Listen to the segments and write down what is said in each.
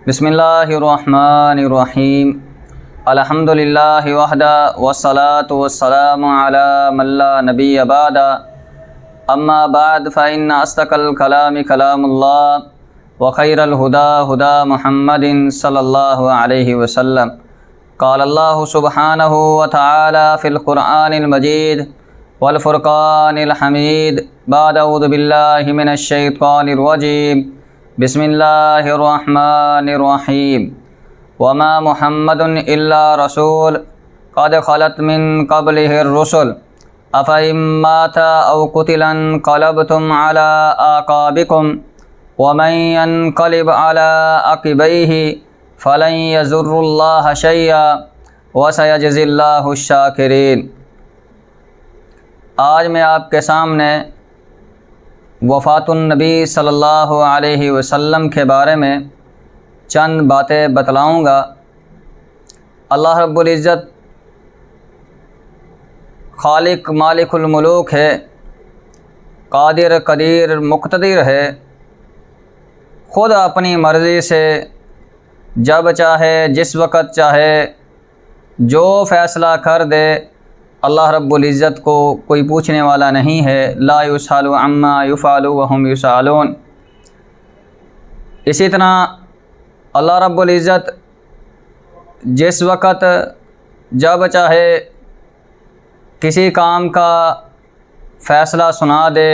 بسم اللہ الرحمن الرحیم الحمد للہ وحدہ والصلاة والسلام علی من لا نبی بعد اما بعد فإن اصدق الکلام کلام اللہ وخیر الہدی ہدی محمد صلی اللہ علیہ وسلم قال اللہ سبحانہ وتعالی فی القرآن المجید والفرقان الحمید بعد اعوذ باللہ من الشیطان الرجیم بسم اللہ الرحمن الرحیم وما محمد الا رسول قد خلت من قبله الرسل افإن مات او قتل انقلبتم على اعقابكم ومن ينقلب على عقبيه فلن يضر الله شيئا وسيجزي الله الشاكرين۔ آج میں آپ کے سامنے وفات النبی صلی اللہ علیہ وسلم کے بارے میں چند باتیں بتلاؤں گا۔ اللہ رب العزت خالق مالک الملوک ہے، قادر قدیر مقتدر ہے، خود اپنی مرضی سے جب چاہے جس وقت چاہے جو فیصلہ کر دے۔ اللہ رب العزت کو کوئی پوچھنے والا نہیں ہے، لا یسأل عما یفعل وہم یسألون۔ اسی طرح اللہ رب العزت جس وقت جب چاہے کسی کام کا فیصلہ سنا دے،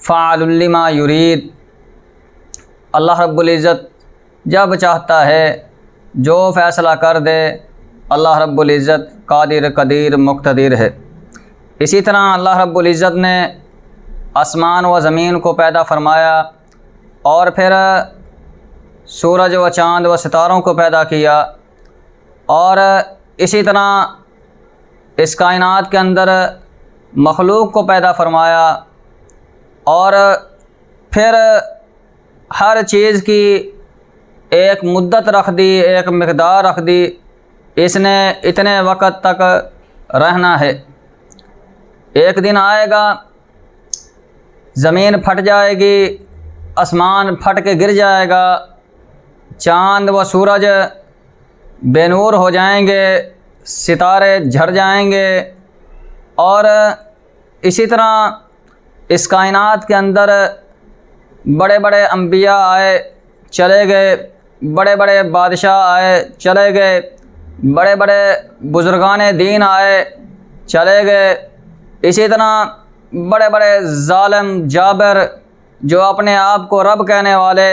فعال لما یرید۔ اللہ رب العزت جب چاہتا ہے جو فیصلہ کر دے، اللہ رب العزت قادر قدیر مقتدر ہے۔ اسی طرح اللہ رب العزت نے آسمان و زمین کو پیدا فرمایا اور پھر سورج و چاند و ستاروں کو پیدا کیا، اور اسی طرح اس کائنات کے اندر مخلوق کو پیدا فرمایا، اور پھر ہر چیز کی ایک مدت رکھ دی، ایک مقدار رکھ دی، اس نے اتنے وقت تک رہنا ہے۔ ایک دن آئے گا زمین پھٹ جائے گی، آسمان پھٹ کے گر جائے گا، چاند و سورج بے نور ہو جائیں گے، ستارے جھڑ جائیں گے، اور اسی طرح اس کائنات کے اندر بڑے بڑے انبیاء آئے چلے گئے، بڑے بڑے بادشاہ آئے چلے گئے، بڑے بڑے بزرگان دین آئے چلے گئے، اسی طرح بڑے بڑے ظالم جابر جو اپنے آپ کو رب کہنے والے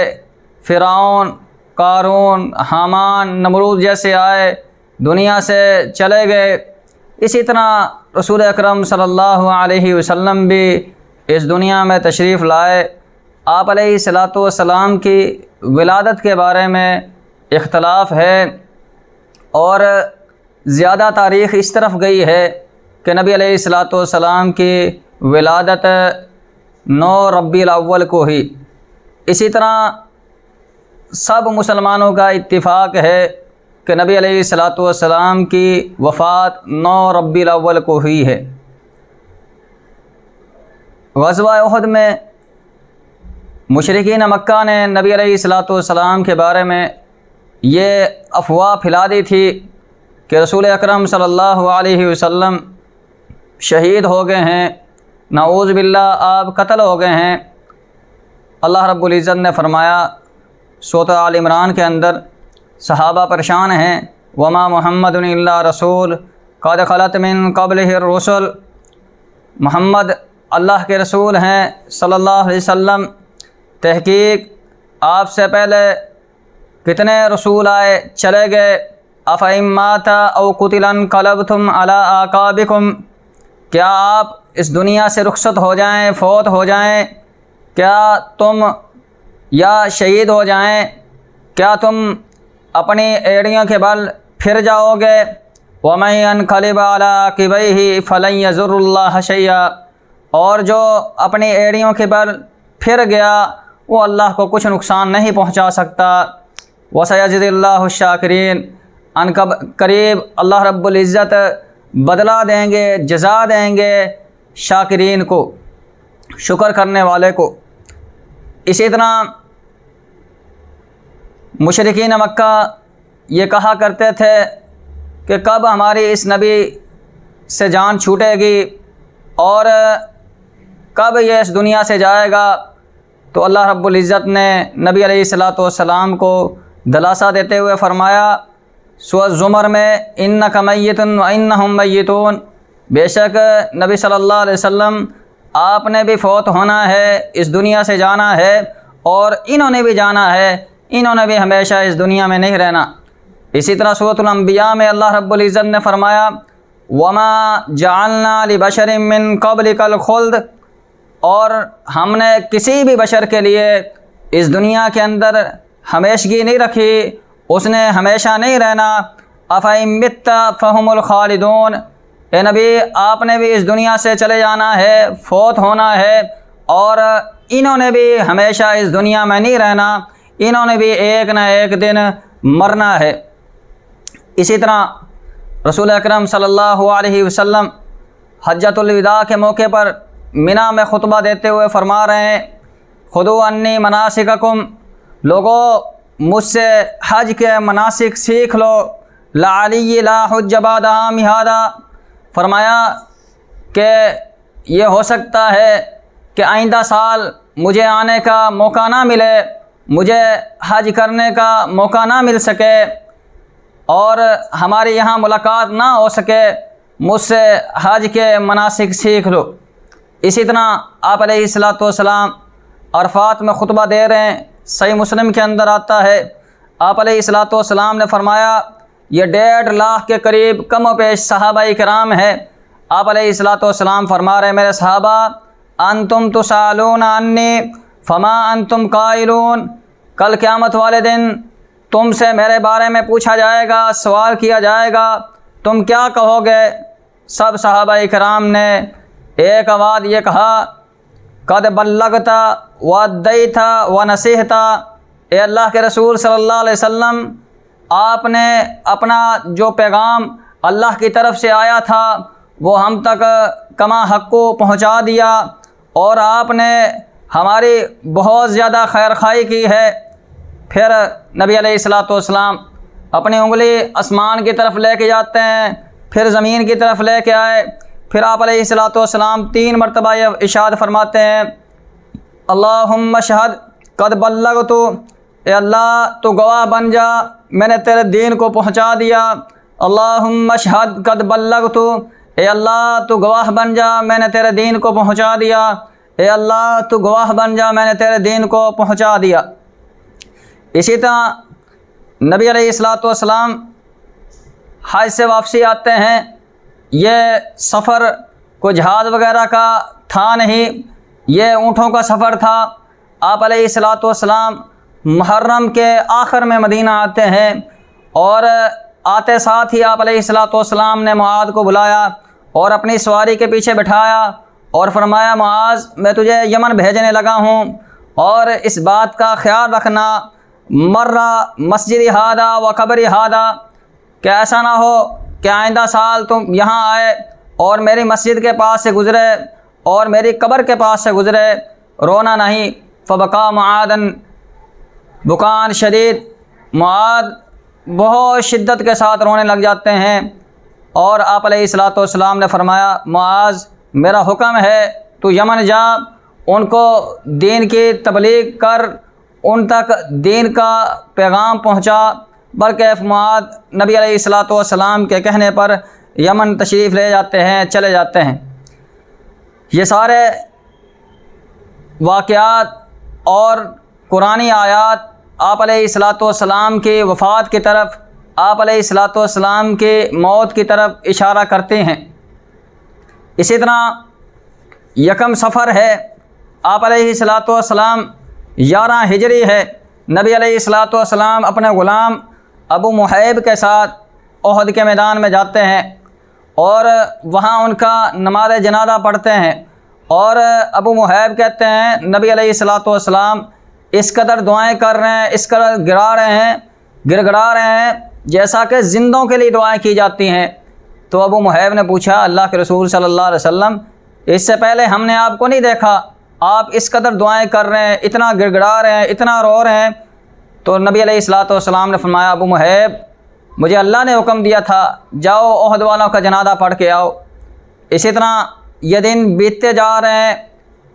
فرعون، قارون، حامان، نمرود جیسے آئے، دنیا سے چلے گئے۔ اسی طرح رسول اکرم صلی اللہ علیہ وسلم بھی اس دنیا میں تشریف لائے۔ آپ علیہ الصلاۃ والسلام کی ولادت کے بارے میں اختلاف ہے، اور زیادہ تاریخ اس طرف گئی ہے کہ نبی علیہ الصلاۃ والسلام کی ولادت 9 ربیع الاول کو ہی۔ اسی طرح سب مسلمانوں کا اتفاق ہے کہ نبی علیہ الصلاۃ والسلام کی وفات 9 ربیع الاول کو ہوئی ہے۔ غزوہ احد میں مشرکین مکہ نے نبی علیہ الصلاۃ والسلام کے بارے میں یہ افواہ پھیلا دی تھی کہ رسول اکرم صلی اللہ علیہ وسلم شہید ہو گئے ہیں، نعوذ باللہ آپ قتل ہو گئے ہیں۔ اللہ رب العزت نے فرمایا سورۃ آل عمران کے اندر، صحابہ پریشان ہیں، وما محمد الا رسول قد خلت من قبلہ الرسل۔ محمد اللہ کے رسول ہیں صلی اللہ علیہ وسلم، تحقیق آپ سے پہلے کتنے رسول آئے چلے گئے۔ افإن مات او قتل انقلبتم علی اعقابکم، کیا آپ اس دنیا سے رخصت ہو جائیں، فوت ہو جائیں، کیا تم یا شہید ہو جائیں، کیا تم اپنی ایڑیوں کے بل پھر جاؤ گے؟ ومن ينقلب علی عقبیہ فلن یضر اللہ شیئا، اور جو اپنی ایڑیوں کے بل پھر گیا وہ اللہ کو کچھ نقصان نہیں پہنچا سکتا۔ وسيجزي الله الشاکرین، ان قریب اللہ رب العزت بدلہ دیں گے، جزا دیں گے شاکرین کو، شکر کرنے والے کو۔ اسی طرح مشرکین مکہ یہ کہا کرتے تھے کہ کب ہماری اس نبی سے جان چھوٹے گی اور کب یہ اس دنیا سے جائے گا۔ تو اللہ رب العزت نے نبی علیہ الصلوۃ والسلام کو دلاسا دیتے ہوئے فرمایا سورۃ زمر میں انک میت وانہم میتون، بے شک نبی صلی اللہ علیہ وسلم آپ نے بھی فوت ہونا ہے، اس دنیا سے جانا ہے، اور انہوں نے بھی جانا ہے، انہوں نے بھی ہمیشہ اس دنیا میں نہیں رہنا۔ اسی طرح سورۃ الانبیاء میں اللہ رب العزت نے فرمایا وما جعلنا لبشر من قبلک الخلد، اور ہم نے کسی بھی بشر کے لیے اس دنیا کے اندر ہمیشگی نہیں رکھی، اس نے ہمیشہ نہیں رہنا۔ افإن مت فهم الخالدون، اے نبی آپ نے بھی اس دنیا سے چلے جانا ہے، فوت ہونا ہے، اور انہوں نے بھی ہمیشہ اس دنیا میں نہیں رہنا، انہوں نے بھی ایک نہ ایک دن مرنا ہے۔ اسی طرح رسول اکرم صلی اللہ علیہ وسلم حجۃ الوداع کے موقع پر منی میں خطبہ دیتے ہوئے فرما رہے ہیں خذوا عنی مناسککم، لوگو مجھ سے حج کے مناسک سیکھ لو، لعلی لا حج بعد عامی ھذا، فرمایا کہ یہ ہو سکتا ہے کہ آئندہ سال مجھے آنے کا موقع نہ ملے، مجھے حج کرنے کا موقع نہ مل سکے اور ہماری یہاں ملاقات نہ ہو سکے، مجھ سے حج کے مناسک سیکھ لو۔ اسی طرح آپ علیہ الصلوۃ والسلام عرفات میں خطبہ دے رہے ہیں، صحیح مسلم کے اندر آتا ہے، آپ علیہ الصلوۃ والسلام نے فرمایا یہ 1.5 لاکھ کے قریب کم و بیش صحابہ کرام ہیں۔ آپ علیہ الصلوۃ والسلام فرما رہے ہیں میرے صحابہ انتم تسالون عنی فما انتم قائلون، کل قیامت والے دن تم سے میرے بارے میں پوچھا جائے گا، سوال کیا جائے گا، تم کیا کہو گے؟ سب صحابہ کرام نے ایک آواز یہ کہا قد بلغت وادیت ونصحت، اے اللہ کے رسول صلی اللہ علیہ وسلم آپ نے اپنا جو پیغام اللہ کی طرف سے آیا تھا وہ ہم تک کما حق کو پہنچا دیا، اور آپ نے ہماری بہت زیادہ خیر خواہی کی ہے۔ پھر نبی علیہ الصلوۃ والسلام اپنی انگلی آسمان کی طرف لے کے جاتے ہیں، پھر زمین کی طرف لے کے آئے، پھر آپ علیہ الصلوۃ والسلام 3 مرتبہ یہ ارشاد فرماتے ہیں اللہم اشہد قد بلغت، اے اللہ تو گواہ بن جا میں نے تیرے دین کو پہنچا دیا، اللہم اشہد قد بلغت، اے اللہ تو گواہ بن جا میں نے تیرے دین کو پہنچا دیا، اے اللہ تو گواہ بن جا میں نے تیرے دین کو پہنچا دیا۔ اسی طرح نبی علیہ الصلوۃ والسلام حج سے واپسی آتے ہیں، یہ سفر کوئی جہاز وغیرہ کا تھا نہیں، یہ اونٹوں کا سفر تھا۔ آپ علیہ الصلوۃ والسلام محرم کے آخر میں مدینہ آتے ہیں، اور آتے ساتھ ہی آپ علیہ الصلوۃ والسلام نے معاذ کو بلایا اور اپنی سواری کے پیچھے بٹھایا اور فرمایا معاذ میں تجھے یمن بھیجنے لگا ہوں، اور اس بات کا خیال رکھنا مرہ مسجد ہادہ و قبر ہادہ، کہ ایسا نہ ہو کہ آئندہ سال تم یہاں آئے اور میری مسجد کے پاس سے گزرے اور میری قبر کے پاس سے گزرے، رونا نہیں۔ فبقا معاذ بکان شدید، معاذ بہت شدت کے ساتھ رونے لگ جاتے ہیں، اور آپ علیہ الصلوۃ والسلام نے فرمایا معاذ میرا حکم ہے تو یمن جا، ان کو دین کی تبلیغ کر، ان تک دین کا پیغام پہنچا۔ بلکہ معاذ نبی علیہ الصلوۃ والسلام کے کہنے پر یمن تشریف لے جاتے ہیں، چلے جاتے ہیں۔ یہ سارے واقعات اور قرآنی آیات آپ علیہ الصلوۃ والسلام کی وفات کی طرف، آپ علیہ الصلوۃ والسلام کی موت کی طرف اشارہ کرتے ہیں۔ اسی طرح یکم صفر ہے، آپ علیہ الصلوۃ والسلام 11 ہجری ہے، نبی علیہ الصلوۃ والسلام اپنے غلام ابو محیب کے ساتھ احد کے میدان میں جاتے ہیں، اور وہاں ان کا نماز جنازہ پڑھتے ہیں، اور ابو محیب کہتے ہیں نبی علیہ الصلوۃ والسلام اس قدر دعائیں کر رہے ہیں، اس قدر گڑ گڑا رہے ہیں جیسا کہ زندوں کے لیے دعائیں کی جاتی ہیں۔ تو ابو محیب نے پوچھا اللہ کے رسول صلی اللہ علیہ وسلم اس سے پہلے ہم نے آپ کو نہیں دیکھا، آپ اس قدر دعائیں کر رہے ہیں، اتنا گڑ گڑا رہے ہیں، اتنا رو رہے ہیں، تو نبی علیہ الصلوۃ والسلام نے فرمایا ابو محیب مجھے اللہ نے حکم دیا تھا جاؤ احد والوں کا جنازہ پڑھ کے آؤ۔ اسی طرح یہ دن بیتتے جا رہے ہیں،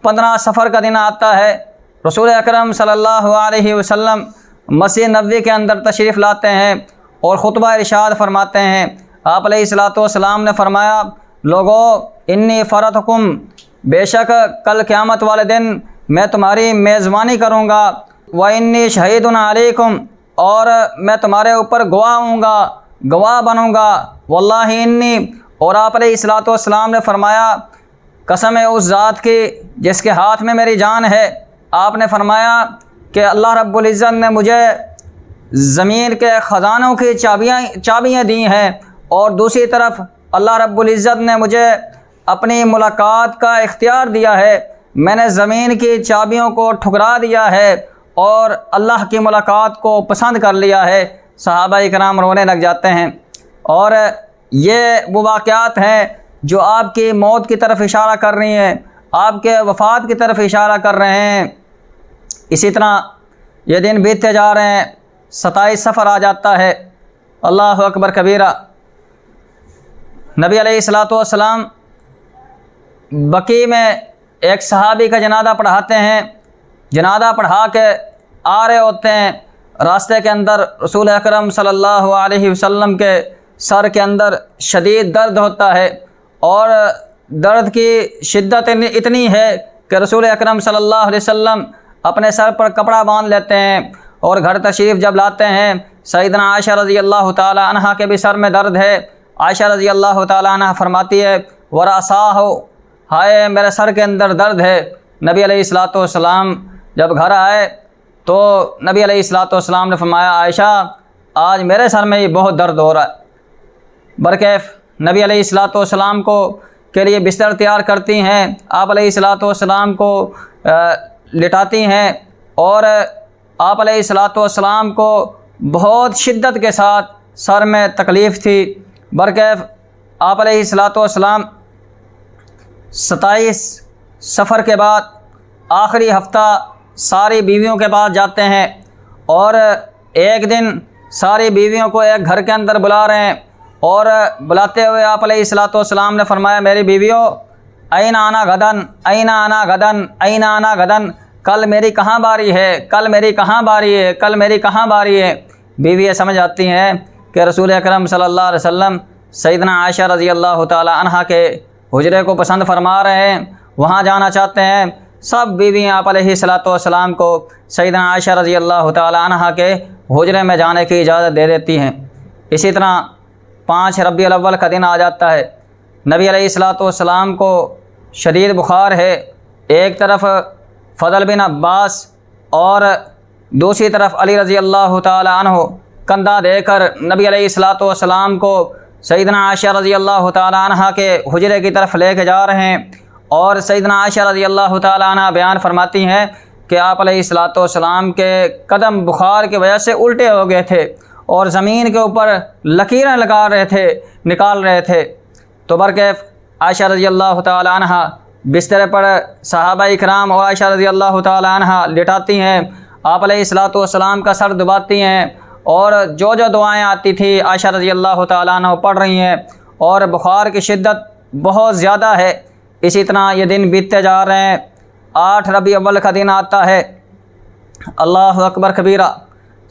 15 صفر کا دن آتا ہے، رسول اکرم صلی اللہ علیہ وسلم مسجد نبوی کے اندر تشریف لاتے ہیں اور خطبہ ارشاد فرماتے ہیں۔ آپ علیہ الصلوۃ والسلام نے فرمایا لوگو انی فرتکم، بے شک کل قیامت والے دن میں تمہاری میزبانی کروں گا، وانی شہید علیکم، اور میں تمہارے اوپر گواہ ہوں گا، گواہ بنوں گا، واللہ انی، اور آپ علیہ الصلوۃ والسلام نے فرمایا قسم ہے اس ذات کی جس کے ہاتھ میں میری جان ہے، آپ نے فرمایا کہ اللہ رب العزت نے مجھے زمین کے خزانوں کی چابیاں دی ہیں، اور دوسری طرف اللہ رب العزت نے مجھے اپنی ملاقات کا اختیار دیا ہے، میں نے زمین کی چابیوں کو ٹھکرا دیا ہے اور اللہ کی ملاقات کو پسند کر لیا ہے۔ صحابہ کرام رونے لگ جاتے ہیں، اور یہ وہ واقعات ہیں جو آپ کی موت کی طرف اشارہ کر رہی ہیں، آپ کے وفات کی طرف اشارہ کر رہے ہیں۔ اسی طرح یہ دن بیتتے جا رہے ہیں، 27 صفر آ جاتا ہے، اللہ اکبر کبیرہ۔ نبی علیہ الصلوۃ والسلام بقیع میں ایک صحابی کا جنازہ پڑھاتے ہیں، جنازہ پڑھا کے آ رہے ہوتے ہیں، راستے کے اندر رسول اکرم صلی اللہ علیہ وسلم کے سر کے اندر شدید درد ہوتا ہے، اور درد کی شدت اتنی ہے کہ رسول اکرم صلی اللہ علیہ وسلم اپنے سر پر کپڑا باندھ لیتے ہیں، اور گھر تشریف جب لاتے ہیں سیدنا عائشہ رضی اللہ تعالی عنہ کے بھی سر میں درد ہے۔ عائشہ رضی اللہ تعالی عنہ فرماتی ہے ورأساہ، ہائے میرے سر کے اندر درد ہے۔ نبی علیہ الصلوۃ والسلام جب گھر آئے تو نبی علیہ الصلوۃ والسلام نے فرمایا عائشہ آج میرے سر میں ہی بہت درد ہو رہا ہے۔ برکیف نبی علیہ الصلوۃ والسلام کے لیے بستر تیار کرتی ہیں، آپ علیہ الصلوۃ والسلام کو لٹاتی ہیں، اور آپ علیہ الصلوۃ والسلام کو بہت شدت کے ساتھ سر میں تکلیف تھی۔ برکیف آپ علیہ الصلوۃ والسلام 27 صفر کے بعد آخری ہفتہ ساری بیویوں کے پاس جاتے ہیں، اور ایک دن ساری بیویوں کو ایک گھر کے اندر بلا رہے ہیں، اور بلاتے ہوئے آپ علیہ الصلوۃ والسلام نے فرمایا میری بیویوں این آنا غدن، این آنا غدن، این آنا غدن، کل میری کہاں باری ہے، کل میری کہاں باری ہے، کل میری کہاں باری ہے۔ بیویاں سمجھ آتی ہیں کہ رسول اکرم صلی اللہ علیہ وسلم سیدنا عائشہ رضی اللہ تعالی عنہ کے حجرے کو پسند فرما رہے ہیں، وہاں جانا چاہتے ہیں۔ سب بیویاں آپ علیہ الصلوۃ والسلام کو سیدنا عائشہ رضی اللہ تعالی عنہ کے حجرے میں جانے کی اجازت دے دیتی ہیں۔ اسی طرح 5 ربیع الاول کا دن آ جاتا ہے، نبی علیہ الصلوۃ والسلام کو شدید بخار ہے، ایک طرف فضل بن عباس اور دوسری طرف علی رضی اللہ تعالی عنہ کندھا دے کر نبی علیہ الصلوۃ والسلام کو سیدنا عائشہ رضی اللہ تعالی عنہ کے حجرے کی طرف لے کے جا رہے ہیں، اور سیدنا عائشہ رضی اللہ تعالی عنہ بیان فرماتی ہیں کہ آپ علیہ الصلوۃ والسلام کے قدم بخار کی وجہ سے الٹے ہو گئے تھے، اور زمین کے اوپر لکیریں لگا رہے تھے، نکال رہے تھے۔ تو برکیف عائشہ رضی اللہ تعالی عنہ بستر پر صحابہ اکرام اور عائشہ رضی اللہ تعالی عنہ لٹاتی ہیں، آپ علیہ الصلوۃ والسلام کا سر دباتی ہیں، اور جو دعائیں آتی تھی عائشہ رضی اللہ تعالی عنہ پڑھ رہی ہیں، اور بخار کی شدت بہت زیادہ ہے۔ اسی طرح یہ دن بیتتے جا رہے ہیں، 8 ربیع الاول کا دن آتا ہے، اللہ اکبر کبیرہ۔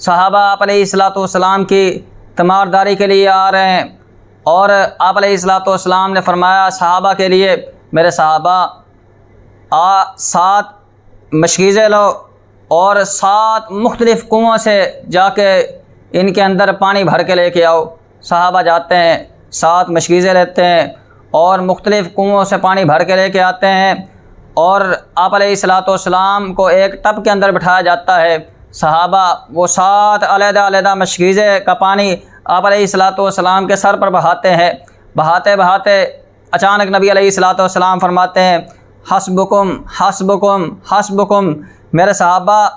صحابہ آپ علیہ الصلوۃ والسلام کی تیمارداری کے لیے آ رہے ہیں، اور آپ علیہ الصلوۃ والسلام نے فرمایا صحابہ کے لیے میرے صحابہ 7 مشکیزیں لو، اور 7 مختلف کنووں سے جا کے ان کے اندر پانی بھر کے لے کے آؤ۔ صحابہ جاتے ہیں، 7 مشکیزیں لیتے ہیں، اور مختلف کنووں سے پانی بھر کے لے کے آتے ہیں، اور آپ علیہ الصلوۃ والسلام کو ایک ٹب کے اندر بٹھایا جاتا ہے۔ صحابہ وہ 7 علیحدہ علیحدہ مشکیزیں کا پانی آپ علیہ الصلوۃ والسلام کے سر پر بہاتے ہیں۔ بہاتے بہاتے اچانک نبی علیہ الصلوۃ والسلام فرماتے ہیں حسبکم حسبکم حسبکم، میرے صحابہ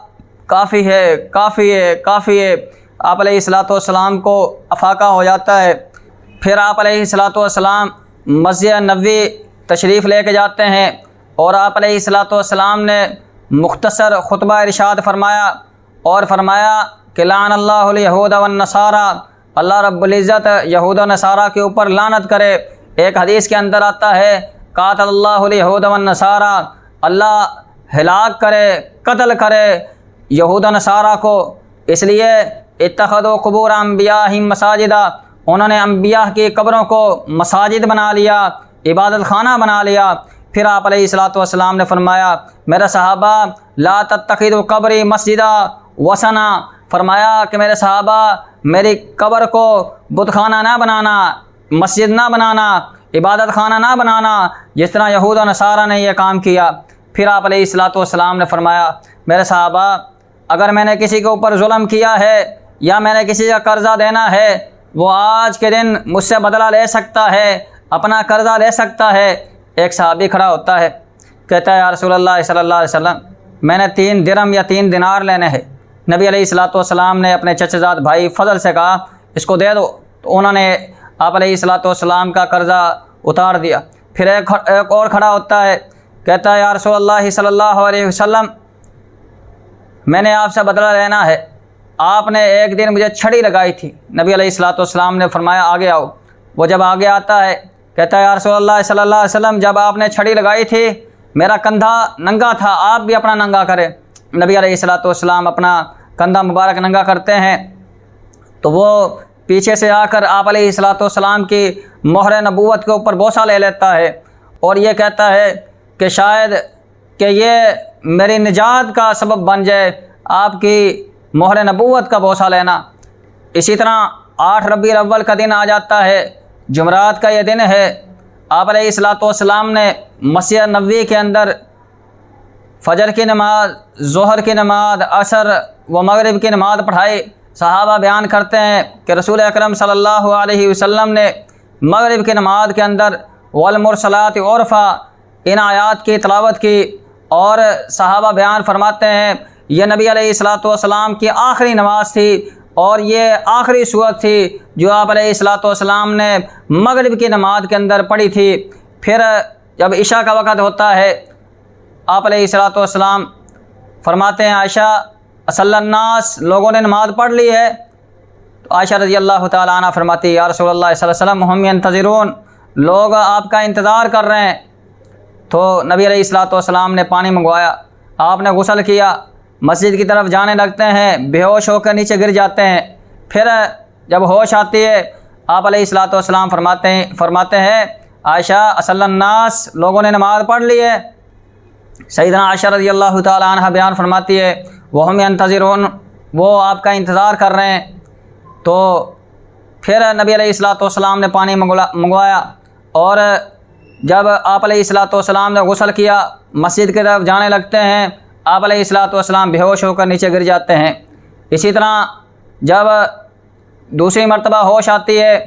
کافی ہے کافی ہے کافی ہے۔ آپ علیہ الصلوۃ والسلام کو افاقہ ہو جاتا ہے۔ پھر آپ علیہ الصلوۃ والسلام مسجد نبوی تشریف لے کے جاتے ہیں، اور آپ علیہ الصلوۃ والسلام نے مختصر خطبہ ارشاد فرمایا، اور فرمایا کہ لعن اللہ الیہود والنصارى، اللہ رب العزت یہود و نصارہ کے اوپر لعنت کرے۔ ایک حدیث کے اندر آتا ہے قاتل اللہ الیہود والنصارى، اللہ ہلاک کرے، قتل کرے یہود و نصارہ کو، اس لیے اتخذوا قبور انبیاءہم مساجدا، انہوں نے انبیاء کی قبروں کو مساجد بنا لیا، عبادت خانہ بنا لیا۔ پھر آپ علیہ الصلوۃ والسلام نے فرمایا میرے صحابہ لا تتخذوا قبری مسجدا وثنا، فرمایا کہ میرے صحابہ میری قبر کو بت خانہ نہ بنانا، مسجد نہ بنانا، عبادت خانہ نہ بنانا، جس طرح یہود و نصارہ نے یہ کام کیا۔ پھر آپ علیہ الصلوۃ والسلام نے فرمایا میرے صحابہ اگر میں نے کسی کے اوپر ظلم کیا ہے یا میں نے کسی کا قرضہ دینا ہے، وہ آج کے دن مجھ سے بدلہ لے سکتا ہے، اپنا قرضہ لے سکتا ہے۔ ایک صحابی کھڑا ہوتا ہے، کہتا ہے یا رسول اللہ صلی اللہ علیہ وسلم میں نے 3 درہم یا 3 دینار لینے ہیں۔ نبی علیہ الصلوۃ والسلام نے اپنے چچا زاد بھائی فضل سے کہا اس کو دے دو، تو انہوں نے آپ علیہ الصلوۃ والسلام کا قرضہ اتار دیا۔ پھر ایک اور کھڑا ہوتا ہے، کہتا ہے یا رسول اللہ صلی اللہ علیہ وسلم میں نے آپ سے بدلہ لینا ہے، آپ نے ایک دن مجھے چھڑی لگائی تھی۔ نبی علیہ الصلوۃ والسلام نے فرمایا آگے آؤ۔ وہ جب آگے آتا ہے کہتا ہے یا رسول اللہ صلی اللہ علیہ وسلم جب آپ نے چھڑی لگائی تھی میرا کندھا ننگا تھا، آپ بھی اپنا ننگا کریں۔ نبی علیہ الصلوۃ والسلام اپنا کندھا مبارک ننگا کرتے ہیں تو وہ پیچھے سے آ کر آپ علیہ الصلوۃ والسلام کی مہر نبوت کے اوپر بوسہ لے لیتا ہے اور یہ کہتا ہے کہ شاید کہ یہ میری نجات کا سبب بن جائے آپ کی مہر نبوت کا بوسہ لینا۔ اسی طرح 8 ربیع الاول کا دن آ جاتا ہے، جمعرات کا یہ دن ہے۔ آپ علیہ الصلوۃ والسلام نے مسجد نبوی کے اندر فجر کی نماز، ظہر کی نماز، عصر و مغرب کی نماز پڑھائی۔ صحابہ بیان کرتے ہیں کہ رسول اکرم صلی اللہ علیہ وسلم نے مغرب کی نماز کے اندر والمرسلات عرفا ان آیات کی تلاوت کی، اور صحابہ بیان فرماتے ہیں یہ نبی علیہ الصلوۃ والسلام کی آخری نماز تھی اور یہ آخری سورت تھی جو آپ علیہ الصلوۃ والسلام نے مغرب کی نماز کے اندر پڑھی تھی۔ پھر جب عشاء کا وقت ہوتا ہے آپ علیہ الصلوۃ والسلام فرماتے ہیں عائشہ اصلی الناس، لوگوں نے نماز پڑھ لی ہے؟ تو عائشہ رضی اللہ تعالیٰ عنہ فرماتی ہے یا رسول اللہ صلی اللہ علیہ وسلم ہم ینتظرون، لوگ آپ کا انتظار کر رہے ہیں۔ تو نبی علیہ الصلوۃ والسلام نے پانی منگوایا، آپ نے غسل کیا، مسجد کی طرف جانے لگتے ہیں، بے ہوش ہو کر نیچے گر جاتے ہیں۔ پھر جب ہوش آتی ہے آپ علیہ الصلوۃ والسلام فرماتے ہیں عائشہ اصلی الناس، لوگوں نے نماز پڑھ لی ہے۔ سیدنا عائشہ رضی اللہ تعالیٰ عنہ بیان فرماتی ہے وہم ینتظرون، وہ آپ کا انتظار کر رہے ہیں۔ تو پھر نبی علیہ الصلوۃ والسلام نے پانی منگوایا اور جب آپ علیہ الصلوۃ والسلام نے غسل کیا مسجد کی طرف جانے لگتے ہیں، آپ علیہ الصلوۃ والسلام بے ہوش ہو کر نیچے گر جاتے ہیں۔ اسی طرح جب دوسری مرتبہ ہوش آتی ہے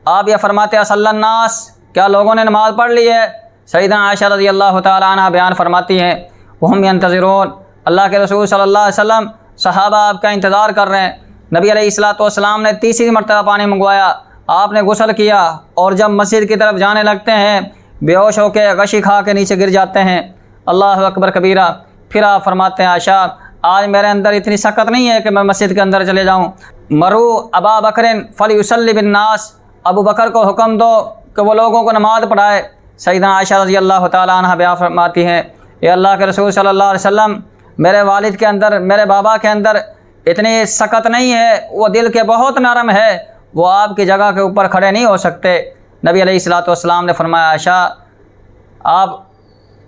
آپ یہ فرماتے ہیں اصلی الناس، کیا لوگوں نے نماز پڑھ لی ہے؟ سیدنا عائشہ رضی اللہ تعالیٰ عنہ بیان فرماتی ہیں وہم ینتظرون، اللہ کے رسول صلی اللہ علیہ وسلم صحابہ آپ کا انتظار کر رہے ہیں۔ نبی علیہ الصلوۃ والسلام نے تیسری مرتبہ پانی منگوایا، آپ نے غسل کیا اور جب مسجد کی طرف جانے لگتے ہیں بے ہوش ہو کے غشی کھا کے نیچے گر جاتے ہیں۔ اللہ اکبر کبیرہ۔ پھر آپ فرماتے ہیں عائشہ آج میرے اندر اتنی سخت نہیں ہے کہ میں مسجد کے اندر چلے جاؤں، مرو ابا بکر فلیصلی بالناس، ابو بکر کو حکم دو کہ وہ لوگوں کو نماز پڑھائے۔ سیدنا عائشہ رضی اللہ تعالیٰ عنہ بیان فرماتی ہیں اے اللہ کے رسول صلی اللہ علیہ وسلم میرے والد کے اندر، میرے بابا کے اندر اتنی سخت نہیں ہے، وہ دل کے بہت نرم ہے، وہ آپ کی جگہ کے اوپر کھڑے نہیں ہو سکتے۔ نبی علیہ الصلوۃ والسلام نے فرمایا عائشہ آپ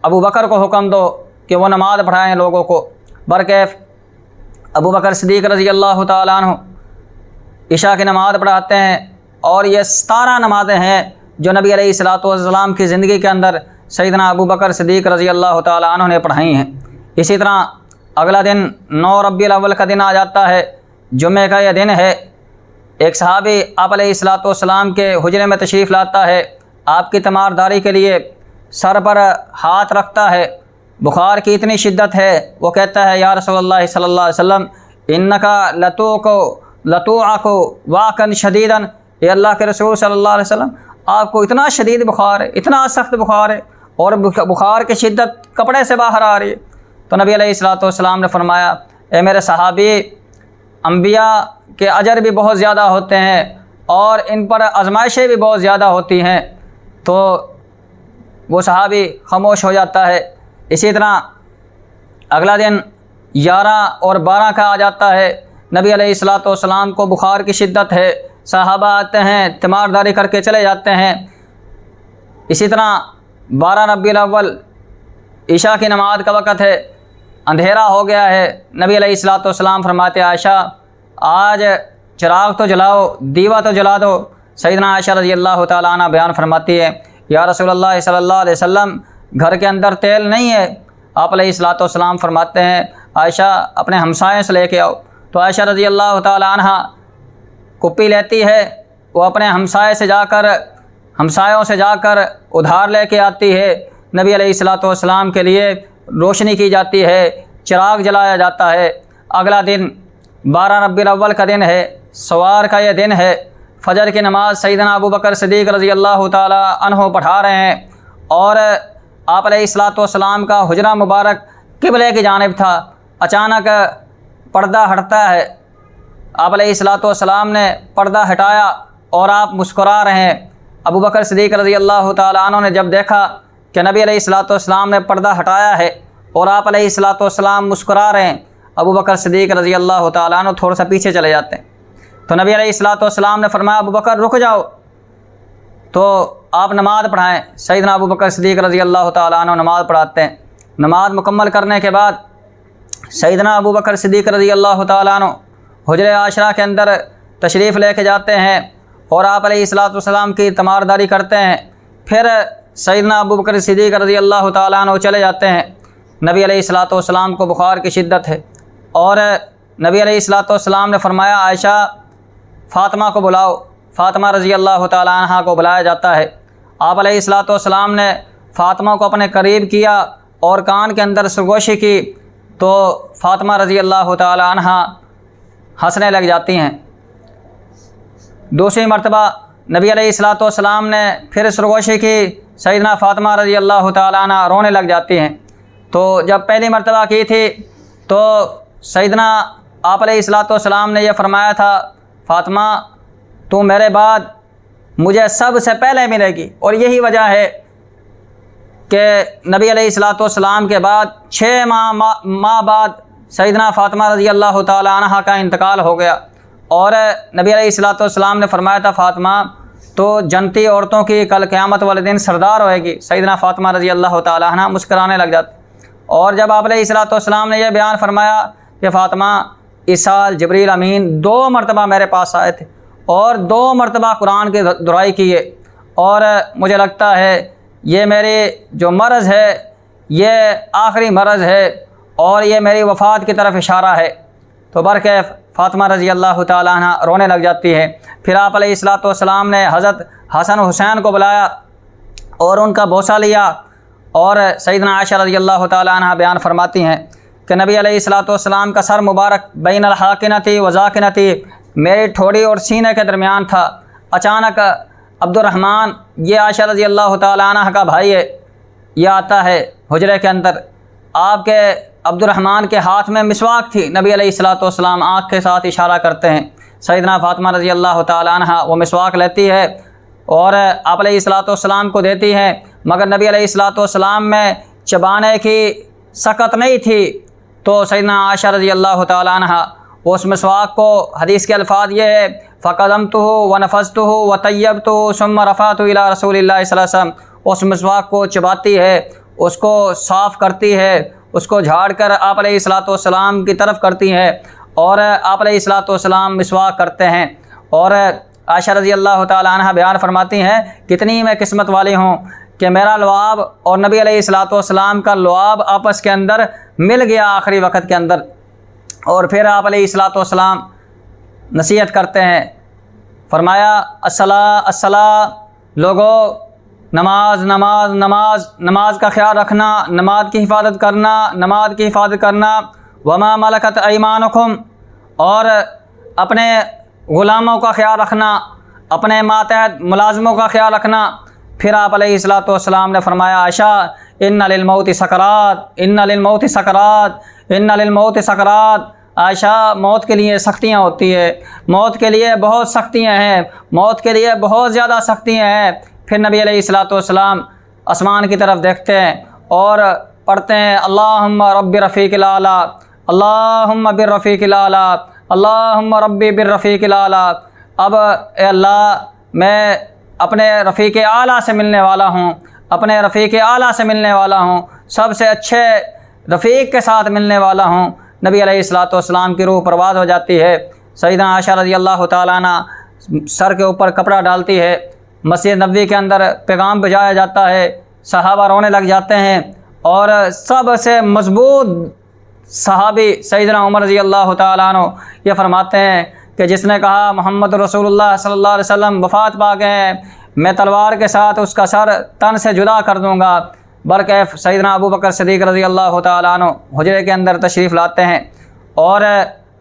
ابو بکر کو حکم دو کہ وہ نماز پڑھائیں لوگوں کو۔ برکیف ابو بکر صدیق رضی اللہ تعالیٰ عنہ عشاء کی نماز پڑھاتے ہیں، اور یہ 17 نمازیں ہیں جو نبی علیہ الصلوۃ والسلام کی زندگی کے اندر سیدنا ابو بکر صدیق رضی اللہ تعالیٰ عنہ نے پڑھائی ہیں۔ اسی طرح اگلا دن 9 ربیع الاول کا دن آ جاتا ہے، جمعہ کا یہ دن ہے۔ ایک صحابی آپ علیہ الصلوۃ والسلام کے حجرے میں تشریف لاتا ہے، آپ کی تیمارداری کے لیے سر پر ہاتھ رکھتا ہے، بخار کی اتنی شدت ہے، وہ کہتا ہے یا رسول اللہ صلی اللہ علیہ وسلم انکا لتوعک واقن شدیدن، اے اللہ کے رسول صلی اللہ علیہ وسلم آپ کو اتنا شدید بخار ہے، اتنا سخت بخار ہے، اور بخار کی شدت کپڑے سے باہر آ رہی ہے۔ تو نبی علیہ الصلوۃ والسلام نے فرمایا اے میرے صحابی انبیاء کے اجر بھی بہت زیادہ ہوتے ہیں اور ان پر آزمائشیں بھی بہت زیادہ ہوتی ہیں، تو وہ صحابی خاموش ہو جاتا ہے۔ اسی طرح اگلا دن 11 اور 12 کا آ جاتا ہے، نبی علیہ الصلوۃ والسلام کو بخار کی شدت ہے، صحابہ آتے ہیں، تیمارداری کر کے چلے جاتے ہیں۔ اسی طرح 12 ربیع الاول عشاء کی نماز کا وقت ہے، اندھیرا ہو گیا ہے، نبی علیہ الصلوۃ والسلام فرماتے ہیں عائشہ آج چراغ تو جلاؤ، دیوا تو جلا دو۔ سیدنا عائشہ رضی اللہ تعالیٰ عنہ بیان فرماتی ہے یا رسول اللہ صلی اللہ علیہ وسلم گھر کے اندر تیل نہیں ہے۔ آپ علیہ الصلوۃ والسلام فرماتے ہیں عائشہ اپنے ہمسائے سے لے کے آؤ۔ تو عائشہ رضی اللہ تعالیٰ عنہ کپی لیتی ہے، وہ اپنے ہمسائے سے جا کر ہمسایوں سے جا کر ادھار لے کے آتی ہے، نبی علیہ الصلوۃ والسلام کے لیے روشنی کی جاتی ہے، چراغ جلایا جاتا ہے۔ اگلا دن 12 ربیع الاول کا دن ہے، سوار کا یہ دن ہے۔ فجر کی نماز سیدنا ابو بکر صدیق رضی اللہ تعالی عنہ پڑھا رہے ہیں اور آپ علیہ الصلوۃ والسلام کا حجرہ مبارک قبلے کی جانب تھا۔ اچانک پردہ ہٹتا ہے، آپ علیہ الصلوۃ والسلام نے پردہ ہٹایا اور آپ مسکرا رہے ہیں۔ ابو بکر صدیق رضی اللہ تعالیٰ عنہ نے جب دیکھا کہ نبی علیہ الصلوۃ والسلام نے پردہ ہٹایا ہے اور آپ علیہ الصلوۃ والسلام مسکرا رہے ہیں، ابو بکر صدیق رضی اللہ تعالیٰ عنہ تھوڑا سا پیچھے چلے جاتے ہیں۔ تو نبی علیہ الصلوۃ والسلام نے فرمایا ابو بکر رک جاؤ، تو آپ نماز پڑھائیں۔ سیدنا ابو بکر صدیق رضی اللہ تعالیٰ عنہ نماز پڑھاتے ہیں۔ نماز مکمل کرنے کے بعد سیدنا ابو بکر صدیق رضی اللہ تعالیٰ عنہ حجرہ عاشرہ کے اندر تشریف لے کے جاتے ہیں اور آپ علیہ الصلوۃ والسلام کی تیمارداری کرتے ہیں۔ پھر سیدنا ابو بکر صدیق رضی اللہ تعالیٰ عنہ چلے جاتے ہیں۔ نبی علیہ الصلوۃ والسلام کو بخار کی شدت ہے اور نبی علیہ الصلوۃ والسلام نے فرمایا عائشہ فاطمہ کو بلاؤ۔ فاطمہ رضی اللہ تعالیٰ عنہ کو بلایا جاتا ہے۔ آپ علیہ الصلوۃ والسلام نے فاطمہ کو اپنے قریب کیا اور کان کے اندر سرگوشی کی، تو فاطمہ رضی اللہ تعالیٰ عنہ ہنسنے لگ جاتی ہیں۔ دوسری مرتبہ نبی علیہ الصلوۃ والسلام نے پھر سرگوشی کی، سیدنا فاطمہ رضی اللہ تعالیٰ عنہ رونے لگ جاتی ہیں۔ تو جب پہلی مرتبہ کی تھی تو سیدنا آپ علیہ الصلوۃ والسلام نے یہ فرمایا تھا فاطمہ تو میرے بعد مجھے سب سے پہلے ملے گی، اور یہی وجہ ہے کہ نبی علیہ الصلوۃ والسلام کے بعد 6 ماہ بعد سیدنا فاطمہ رضی اللہ تعالیٰ عنہ کا انتقال ہو گیا، اور نبی علیہ الصلوۃ والسلام نے فرمایا تھا فاطمہ تو جنتی عورتوں کی کل قیامت والے دن سردار ہوئے گی۔ سیدنا فاطمہ رضی اللہ تعالیٰ عنہ مسکرانے لگ جاتے۔ اور جب آپ علیہ الصلوۃ والسلام نے یہ بیان فرمایا کہ فاطمہ اس سال جبریل امین 2 مرتبہ میرے پاس آئے تھے اور 2 مرتبہ قرآن کی دعائی کیے، اور مجھے لگتا ہے یہ میری جو مرض ہے یہ آخری مرض ہے اور یہ میری وفات کی طرف اشارہ ہے، تو برکیف فاطمہ رضی اللہ تعالیٰ عنہ رونے لگ جاتی ہے۔ پھر آپ علیہ الصلوۃ والسلام نے حضرت حسن حسین کو بلایا اور ان کا بوسہ لیا، اور سیدنا عائشہ رضی اللہ تعالیٰ عنہ بیان فرماتی ہیں کہ نبی علیہ الصلوۃ والسلام کا سر مبارک بین الحاقنتی وذاقنتی میری ٹھوڑی اور سینے کے درمیان تھا۔ اچانک عبد الرحمن، یہ عائشہ رضی اللہ تعالیٰ عنہ کا بھائی ہے، یہ آتا ہے حجرے کے اندر۔ آپ کے عبد الرحمن کے ہاتھ میں مسواک تھی، نبی علیہ الصلوۃ والسلام آنکھ کے ساتھ اشارہ کرتے ہیں۔ سیدنا فاطمہ رضی اللہ تعالیٰ عنہ وہ مسواک لیتی ہے اور آپ علیہ الصلوۃ والسلام کو دیتی ہے، مگر نبی علیہ الصلوۃ والسلام میں چبانے کی سکت نہیں تھی، تو سیدنا عائشہ رضی اللہ تعالیٰ عنہ اس مسواک کو، حدیث کے الفاظ یہ ہے فَقَدَمْتُهُ وَنَفَذْتُهُ وَطَيَّبْتُهُ ثُمَّ رَفَعْتُ إِلَىٰ رَسُولِ اللَّهِ صلی اللہ علیہ وسلم، اس مسواک کو چباتی ہے، اس کو صاف کرتی ہے، اس کو جھاڑ کر آپ علیہ الصلوۃ والسلام کی طرف کرتی ہے، اور آپ علیہ الصلوۃ والسلام مسواک کرتے ہیں۔ اور عائشہ رضی اللہ تعالیٰ عنہ بیان فرماتی ہیں کتنی میں قسمت والی ہوں کہ میرا لعاب اور نبی علیہ الصلوۃ والسلام کا لعاب آپس کے اندر مل گیا آخری وقت کے اندر۔ اور پھر آپ علیہ الصلوۃ والسلام نصیحت کرتے ہیں، فرمایا الصلاۃ لوگو، نماز نماز نماز نماز کا خیال رکھنا، نماز کی حفاظت کرنا، نماز کی حفاظت کرنا، وما ملکت ایمانکم، اور اپنے غلاموں کا خیال رکھنا، اپنے ماتحت ملازموں کا خیال رکھنا۔ پھر آپ علیہ الصلوۃ والسلام نے فرمایا عائشہ ان للموت سکرات، ان للموت سکرات، ان للموت سکرات، عائشہ موت کے لیے سختیاں ہوتی ہے، موت کے لیے بہت سختیاں ہیں، موت کے لیے بہت زیادہ سختیاں ہیں۔ پھر نبی علیہ الصلوۃ والسلام آسمان کی طرف دیکھتے ہیں اور پڑھتے ہیں اللہم رب رفیق الاعلیٰ، اللہم بالرفیق الاعلیٰ، اللہم ربی بالرفیق الاعلیٰ۔ اب اے اللہ میں اپنے رفیق اعلیٰ سے ملنے والا ہوں، اپنے رفیق اعلیٰ سے ملنے والا ہوں، سب سے اچھے رفیق کے ساتھ ملنے والا ہوں۔ نبی علیہ الصلوۃ والسلام کی روح پرواز ہو جاتی ہے۔ سیدنا عائشہ رضی اللہ تعالیٰ عنہ سر کے اوپر کپڑا ڈالتی ہے، مسجد نبوی کے اندر پیغام بھجایا جاتا ہے، صحابہ رونے لگ جاتے ہیں، اور سب سے مضبوط صحابی سیدنا عمر رضی اللہ تعالیٰ عنہ یہ فرماتے ہیں کہ جس نے کہا محمد رسول اللہ صلی اللہ علیہ وسلم وفات پا گئے ہیں، میں تلوار کے ساتھ اس کا سر تن سے جدا کر دوں گا، برکیف سیدنا ابو بکر صدیق رضی اللہ تعالیٰ عنہ حجرے کے اندر تشریف لاتے ہیں اور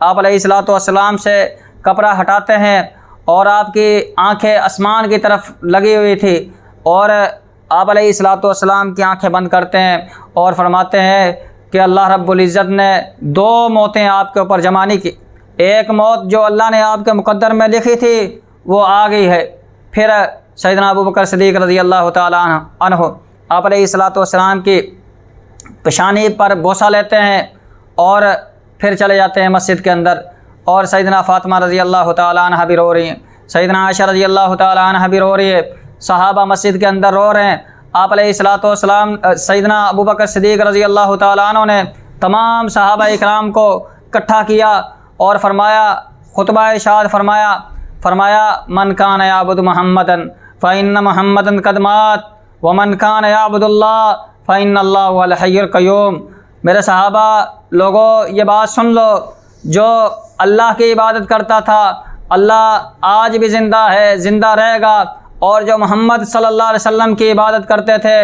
آپ علیہ الصلوۃ والسلام سے کپڑا ہٹاتے ہیں، اور آپ کی آنکھیں آسمان کی طرف لگی ہوئی تھی، اور آپ علیہ الصلوۃ والسلام کی آنکھیں بند کرتے ہیں اور فرماتے ہیں کہ اللہ رب العزت نے دو موتیں آپ کے اوپر جمع نہیں کی، ایک موت جو اللہ نے آپ کے مقدر میں لکھی تھی وہ آ گئی ہے۔ پھر سیدنا ابو بکر صدیق رضی اللہ تعالیٰ عنہ آپ علیہ الصلوۃ والسلام کی پیشانی پر بوسہ لیتے ہیں اور پھر چلے جاتے ہیں مسجد کے اندر، اور سیدنا فاطمہ رضی اللہ تعالیٰ عنہ بھی رو رہی ہیں، سیدنا عائشہ رضی اللہ تعالیٰ عنہ بھی رو رہی ہے، صحابہ مسجد کے اندر رو رہے ہیں۔ آپ علیہ الصلوۃ والسلام سیدنا ابو بکر صدیق رضی اللہ تعالیٰ عنہ نے تمام صحابہ اکرام کو اکٹھا کیا اور فرمایا، خطبہ ارشاد فرمایا من کان یعبد محمدا فإن محمدا قد مات ومن کان یعبد اللہ فإن اللہ هو الحی القیوم۔ میرے صحابہ لوگوں یہ بات سن لو، جو اللہ کی عبادت کرتا تھا اللہ آج بھی زندہ ہے، زندہ رہے گا، اور جو محمد صلی اللہ علیہ وسلم کی عبادت کرتے تھے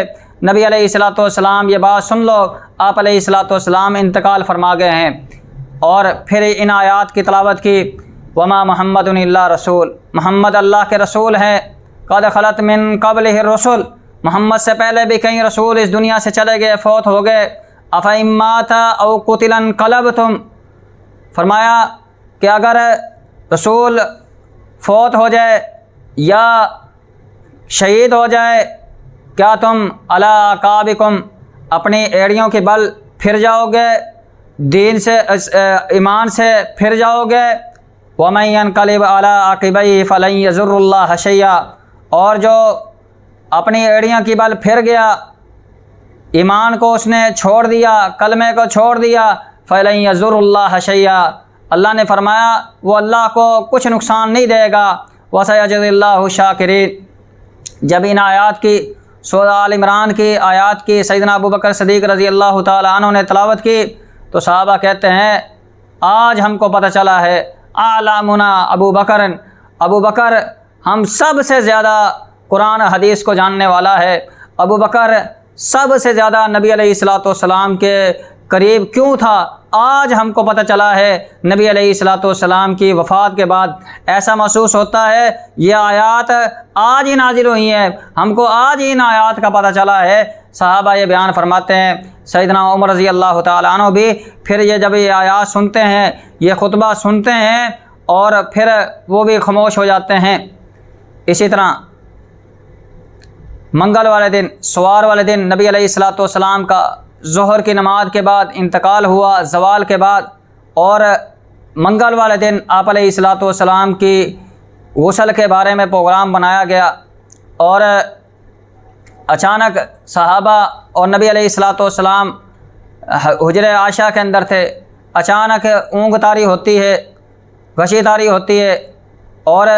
نبی علیہ الصلوۃ والسلام یہ بات سن لو، آپ علیہ الصلوۃ والسلام انتقال فرما گئے ہیں۔ اور پھر ان آیات کی تلاوت کی، وما محمد الا رسول، محمد اللہ کے رسول ہیں، قد خلت من قبلہ الرسل، محمد سے پہلے بھی کئی رسول اس دنیا سے چلے گئے، فوت ہو گئے، افإن مات او قتل انقلبتم، فرمایا کہ اگر رسول فوت ہو جائے یا شہید ہو جائے کیا تم علی اعقابکم اپنی ایڑیوں کے بل پھر جاؤ گے، دین سے ایمان سے پھر جاؤ گے، ومن ينقلب علی عقبیہ فلن یضر اللہ شیئا، اور جو اپنی ایڑیوں کی بل پھر گیا، ایمان کو اس نے چھوڑ دیا، کلمے کو چھوڑ دیا، فلن یضر اللہ شیئا، اللہ نے فرمایا وہ اللہ کو کچھ نقصان نہیں دے گا، وسیجزی اللہ الشاکرین۔ جب ان آیات کی سورہ آل عمران کی آیات کی سیدنا ابو بکر صدیق رضی اللہ تعالیٰ عنہ نے تلاوت کی تو صحابہ کہتے ہیں آج ہم کو پتہ چلا ہے اعلمنا ابو بکر ہم سب سے زیادہ قرآن حدیث کو جاننے والا ہے، ابو بکر سب سے زیادہ نبی علیہ الصلوۃ والسلام کے قریب کیوں تھا، آج ہم کو پتہ چلا ہے نبی علیہ الصلوۃ والسلام کی وفات کے بعد ایسا محسوس ہوتا ہے یہ آیات آج ہی نازل ہوئی ہیں، ہم کو آج ہی ان آیات کا پتہ چلا ہے۔ صحابہ یہ بیان فرماتے ہیں، سیدنا عمر رضی اللہ تعالیٰ عنہ بھی پھر یہ جب یہ آیات سنتے ہیں، یہ خطبہ سنتے ہیں اور پھر وہ بھی خاموش ہو جاتے ہیں۔ اسی طرح منگل والے دن، سوار والے دن نبی علیہ الصلوۃ والسلام کا ظہر کی نماز کے بعد انتقال ہوا، زوال کے بعد، اور منگل والے دن آپ علیہ الصلوۃ والسلام کی غسل کے بارے میں پروگرام بنایا گیا، اور اچانک صحابہ اور نبی علیہ الصلوۃ والسلام حجرِ عائشہ کے اندر تھے، اچانک اونگ طاری ہوتی ہے، غشی طاری ہوتی ہے، اور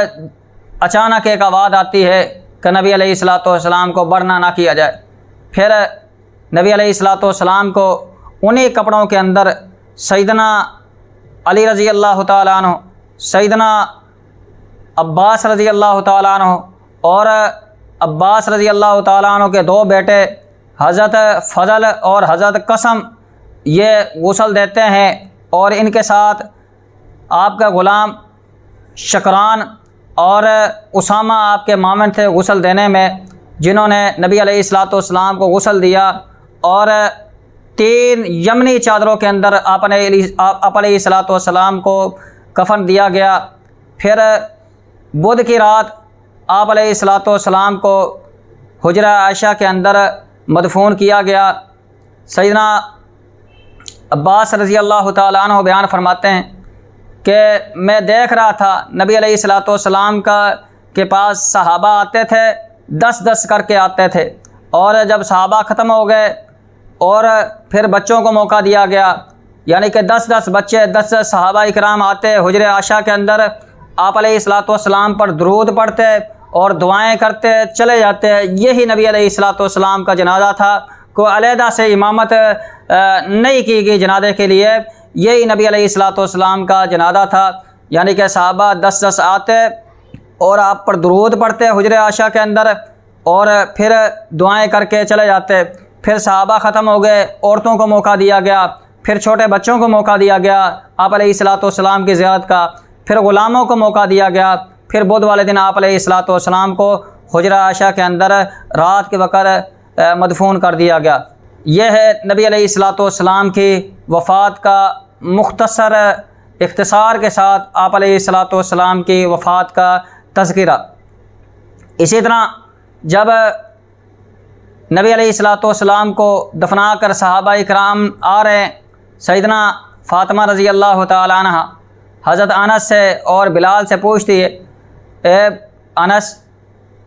اچانک ایک آواز آتی ہے کہ نبی علیہ الصلوۃ والسلام کو برہنہ نہ کیا جائے۔ پھر نبی علیہ الصلوۃ والسلام کو انہی کپڑوں کے اندر سیدنا علی رضی اللہ تعالیٰ عنہ، سیدنا عباس رضی اللہ تعالیٰ عنہ اور عباس رضی اللہ تعالیٰ عنہ کے دو بیٹے حضرت فضل اور حضرت قسم یہ غسل دیتے ہیں، اور ان کے ساتھ آپ کا غلام شکران اور اسامہ آپ کے معاون تھے غسل دینے میں، جنہوں نے نبی علیہ الصلوۃ والسلام کو غسل دیا، اور 3 یمنی چادروں کے اندر آپ علیہ الصلوۃ والسلام کو کفن دیا گیا۔ پھر بدھ کی رات آپ علیہ الصلوۃ والسلام کو حجرہ عائشہ کے اندر مدفون کیا گیا۔ سیدنا عباس رضی اللہ تعالیٰ عنہ بیان فرماتے ہیں کہ میں دیکھ رہا تھا نبی علیہ الصلوۃ والسلام کے پاس صحابہ آتے تھے، 10 کر کے آتے تھے، اور جب صحابہ ختم ہو گئے اور پھر بچوں کو موقع دیا گیا، یعنی کہ 10 بچے 10 صحابہ اکرام آتے حجرہ عائشہ کے اندر، آپ علیہ الصلوۃ والسلام پر درود پڑھتے اور دعائیں کرتے چلے جاتے۔ یہی نبی علیہ الصلوۃ والسلام کا جنازہ تھا، کوئی علیحدہ سے امامت نہیں کی گئی جنازے کے لیے، یہی نبی علیہ الصلوۃ والسلام کا جنازہ تھا۔ یعنی کہ صحابہ 10 آتے اور آپ پر درود پڑھتے حجرہ عائشہ کے اندر اور پھر دعائیں کر کے چلے جاتے۔ پھر صحابہ ختم ہو گئے، عورتوں کو موقع دیا گیا، پھر چھوٹے بچوں کو موقع دیا گیا آپ علیہ الصلوۃ والسلام کی زیارت کا، پھر غلاموں کو موقع دیا گیا، پھر بدھ والے دن آپ علیہ الصلوۃ والسلام کو حجرہ عائشہ کے اندر رات کے وقت مدفون کر دیا گیا۔ یہ ہے نبی علیہ الصلوۃ والسلام کی وفات کا مختصر اختصار کے ساتھ آپ علیہ الصلوۃ والسلام کی وفات کا تذکرہ۔ اسی طرح جب نبی علیہ الصلوۃ والسلام کو دفنا کر صحابہ اکرام آ رہے ہیں، سیدنا فاطمہ رضی اللہ تعالی عنہ حضرت انس سے اور بلال سے پوچھتی ہے، اے انس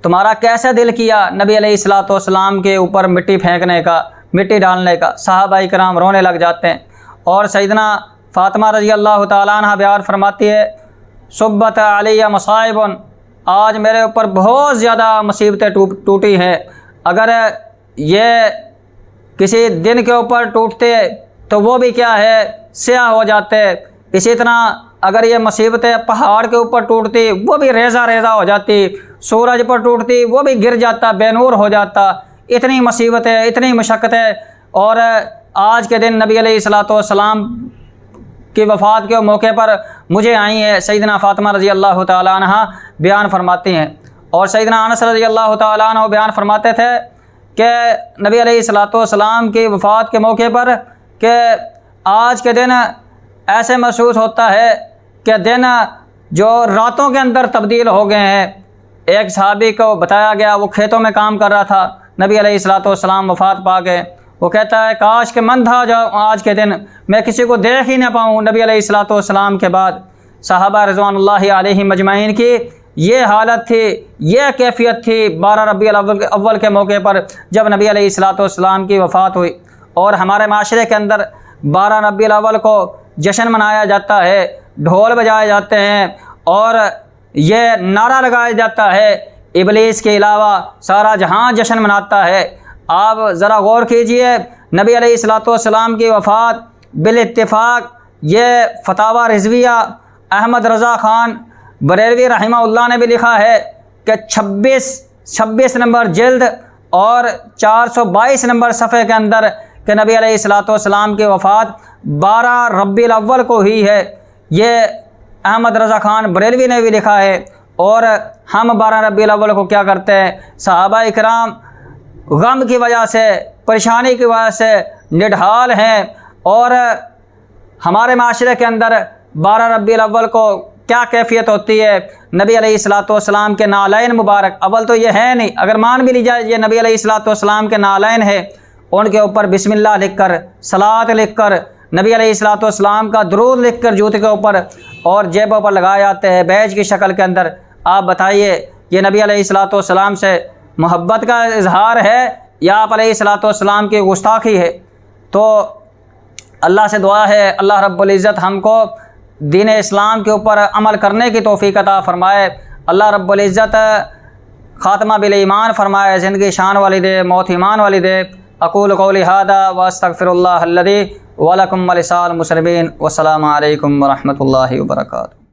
تمہارا کیسے دل کیا نبی علیہ الصلوۃ والسلام کے اوپر مٹی پھینکنے کا، مٹی ڈالنے کا؟ صحابہ اکرام رونے لگ جاتے ہیں، اور سیدنا فاطمہ رضی اللہ تعالیٰ عنہ بیان فرماتی ہے، صبت علیہ مصائب، آج میرے اوپر بہت زیادہ مصیبتیں ٹوٹی ہیں، اگر یہ کسی دن کے اوپر ٹوٹتے تو وہ بھی کیا ہے سیاہ ہو جاتے، اسی طرح اگر یہ مصیبتیں پہاڑ کے اوپر ٹوٹتی وہ بھی ریزہ ہو جاتی، سورج پر ٹوٹتی وہ بھی گر جاتا، بے نور ہو جاتا۔ اتنی مصیبتیں، اتنی مشقتیں، اور آج کے دن نبی علیہ الصلوۃ والسلام کی وفات کے موقع پر مجھے آئی ہے، سیدنا فاطمہ رضی اللہ تعالیٰ عنہ بیان فرماتی ہیں۔ اور سیدنا انس رضی اللہ تعالیٰ عنہ بیان فرماتے تھے کہ نبی علیہ الصلوۃ والسلام کی وفات کے موقع پر کہ آج کے دن ایسے محسوس ہوتا ہے کہ دن جو راتوں کے اندر تبدیل ہو گئے ہیں۔ ایک صحابی کو بتایا گیا، وہ کھیتوں میں کام کر رہا تھا، نبی علیہ الصلوۃ والسلام وفات پا گئے، وہ کہتا ہے کاش کہ من تھا جو آج کے دن میں کسی کو دیکھ ہی نہ پاؤں نبی علیہ الصلوۃ والسلام کے بعد۔ صحابہ رضوان اللہ علیہم مجمعین کی یہ حالت تھی، یہ کیفیت تھی 12 ربیع الاول کے موقع پر جب نبی علیہ الصلوۃ والسلام کی وفات ہوئی۔ اور ہمارے معاشرے کے اندر 12 ربیع الاول کو جشن منایا جاتا ہے، ڈھول بجائے جاتے ہیں، اور یہ نعرہ لگایا جاتا ہے ابلیس کے علاوہ سارا جہاں جشن مناتا ہے۔ آپ ذرا غور کیجئے، نبی علیہ الصلوۃ والسلام کی وفات بالاتفاق، یہ فتاوی رضویہ احمد رضا خان بریلوی رحمہ اللہ نے بھی لکھا ہے کہ 26 نمبر جلد اور 422 نمبر صفحے کے اندر کہ نبی علیہ الصلوۃ والسلام کی وفات 12 ربیع الاول کو ہوئی ہے۔ یہ احمد رضا خان بریلوی نے بھی لکھا ہے۔ اور ہم 12 ربیع الاول کو کیا کرتے ہیں؟ صحابہ اکرام غم کی وجہ سے، پریشانی کی وجہ سے نڈھال ہیں، اور ہمارے معاشرے کے اندر 12 ربیع الاول کو کیا کیفیت ہوتی ہے؟ نبی علیہ الصلوۃ والسلام کے نالین مبارک، اول تو یہ ہے نہیں، اگر مان بھی لی جائے یہ نبی علیہ الصلوۃ والسلام کے نالین ہے، ان کے اوپر بسم اللہ لکھ کر، صلوات لکھ کر، نبی علیہ الصلوۃ والسلام کا درود لکھ کر جوتے کے اوپر اور جیبوں پر لگائے جاتے ہیں بیج کی شکل کے اندر۔ آپ بتائیے یہ نبی علیہ الصلوۃ والسلام سے محبت کا اظہار ہے یا آپ علیہ الصلوۃ والسلام کی گستاخی ہے؟ تو اللہ سے دعا ہے اللہ رب العزت ہم کو دین اسلام کے اوپر عمل کرنے کی توفیق عطا فرمائے۔ اللہ رب العزت خاتمہ بالایمان فرمائے، زندگی شان والی دے، موت ایمان والی دے۔ اقول قولی ھذا واستغفر اللہ الذی ولکم ولسائر المسلمین، والسلام علیکم ورحمۃ اللہ وبرکاتہ۔